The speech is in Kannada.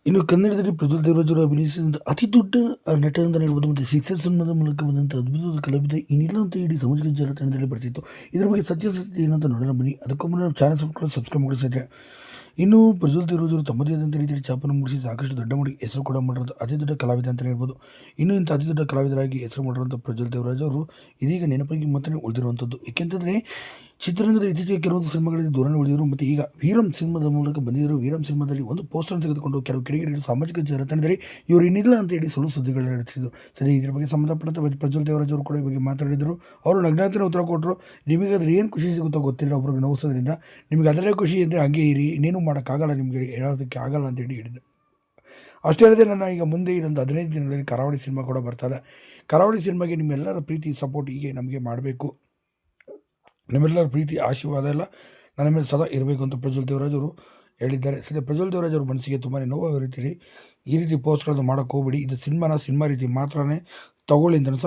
ಇನ್ನು ಕನ್ನಡದಲ್ಲಿ ಪ್ರಜ್ವಲ್ ದೇವರಾಜ್ ಅವರು ಅಭಿನಯಿಸಿದಂಥ ಅತಿ ದೊಡ್ಡ ನಟ ಅಂತ ಹೇಳ್ಬೋದು ಮತ್ತು ಸಿಕ್ಸರ್ ಸಿನಿಮಾದ ಮೂಲಕ ಬಂದಂಥ ಅದ್ಭುತವಾದ ಕಲಾವಿದ ಇನ್ನಿಲ್ಲ ಅಂತ ಇಡೀ ಸಾಮಾಜಿಕ ಜಾಲತಾಣದಲ್ಲಿ ಬರ್ತಿತ್ತು. ಇದರ ಬಗ್ಗೆ ಸತ್ಯಾಸತ್ಯ ಏನಂತ ನೋಡೋಣ ಬನ್ನಿ. ಅದಕ್ಕೂ ಮುನ್ನ ನಮ್ಮ ಚಾನಲ್ ಸಬ್ಸ್ಕ್ರೈಬ್ ಮಾಡಿ ಸ್ನೇಹಿತರೆ. ಇನ್ನು ಪ್ರಜ್ವಲ್ ದೇವರಾಜ್ ಅವರು ತಮ್ಮದೇ ಆದಂಥ ರೀತಿಯಲ್ಲಿ ಛಾಪನ್ನು ಮೂಡಿಸಿ ಸಾಕಷ್ಟು ದೊಡ್ಡ ಮಟ್ಟಿಗೆ ಹೆಸರು ಕೂಡ ಮಾಡಿರೋದು ಅತಿ ದೊಡ್ಡ ಕಲಾವಿದ ಅಂತಲೇ ಹೇಳ್ಬೋದು. ಇನ್ನು ಇಂಥ ಅತಿ ದೊಡ್ಡ ಕಲಾವಿದರಾಗಿ ಹೆಸರು ಮಾಡಿರುವಂಥ ಪ್ರಜ್ವಲ್ ದೇವರಾಜ್ ಅವರು ಇದೀಗ ನೆನಪಾಗಿ ಮಾತ್ರ ಉಳಿದಿರುವಂಥದ್ದು. ಏಕೆಂತಂದರೆ ಚಿತ್ರರಂಗದ ಇತ್ತೀಚೆಗೆ ಕೆಲವೊಂದು ಸಿನಿಮಾಗಳಲ್ಲಿ ದೂರನೇ ಉಳಿದಿರು ಮತ್ತು ಈಗ ವೀರಂ ಸಿನಿಮಾದ ಮೂಲಕ ಬಂದಿದ್ದರು. ವೀರಂ ಸಿನಿಮಾದಲ್ಲಿ ಒಂದು ಪೋಸ್ಟರ್ ತೆಗೆದುಕೊಂಡು ಕೆಲವು ಕಿಡಿಗೇಡಿಗಳು ಸಾಮಾಜಿಕ ಜಾಲತಾಣದಲ್ಲಿ ಇವರು ಇನ್ನಿಲ್ಲ ಅಂತ ಹೇಳಿ ಸುಳ್ಳು ಸುದ್ದಿಗಳು ನಡೆಸಿದ್ದು. ಸರಿ, ಇದ್ರ ಬಗ್ಗೆ ಸಂಬಂಧಪಟ್ಟಂತೆ ಪ್ರಜ್ವಲ್ ದೇವರಾಜ್ ಅವರು ಕೂಡ ಈ ಬಗ್ಗೆ ಮಾತಾಡಿದರು. ಅವರು ನಗ್ನಾತಿನ ಉತ್ತರ ಕೊಟ್ಟರು. ನಿಮಗೆ ಅದ್ರ ಏನು ಖುಷಿ ಸಿಗುತ್ತೋ ಗೊತ್ತಿಲ್ಲ, ಒಬ್ರಿಗೆ ನೋವಿಸೋದ್ರಿಂದ ನಿಮಗೆ ಅದರಲ್ಲೇ ಖುಷಿ ಅಂದರೆ ಹಾಗೆ ಇರಿ, ಇನ್ನೇನು ಮಾಡೋಕ್ಕಾಗಲ್ಲ, ನಿಮಗೆ ಹೇಳೋದಕ್ಕೆ ಆಗಲ್ಲ ಅಂತೇಳಿ ಹೇಳಿದೆ. ಅಷ್ಟೇ ಅಲ್ಲದೆ ನನ್ನ ಈಗ ಮುಂದೆ ಇನ್ನೊಂದು 15 ದಿನಗಳಲ್ಲಿ ಕರಾವಳಿ ಸಿನಿಮಾ ಕೂಡ ಬರ್ತದೆ. ಕರಾವಳಿ ಸಿನಿಮಾಗೆ ನಿಮ್ಮೆಲ್ಲರ ಪ್ರೀತಿ ಸಪೋರ್ಟ್ ಹೀಗೆ ನಮಗೆ ಮಾಡಬೇಕು. ನಿಮ್ಮೆಲ್ಲರ ಪ್ರೀತಿ ಆಶೀರ್ವಾದ ಎಲ್ಲ ನನ್ನ ಮೇಲೆ ಸದಾ ಇರಬೇಕು ಅಂತ ಪ್ರಜ್ವಲ್ ದೇವರಾಜ್ ಅವರು ಹೇಳಿದ್ದಾರೆ. ಸದ್ಯ ಪ್ರಜ್ವಲ್ ದೇವರಾಜ್ ಅವ್ರ ಮನಸ್ಸಿಗೆ ತುಂಬಾ ನೋವಾಗೋ ರೀತಿಯಲ್ಲಿ ಈ ರೀತಿ ಪೋಸ್ಟ್ಗಳನ್ನು ಮಾಡೋಕ್ಕೆ ಹೋಗ್ಬಿಡಿ. ಇದು ಸಿನಿಮಾ ರೀತಿ ಮಾತ್ರನೇ ತಗೊಳ್ಳಿ ಅಂತ ಸಹ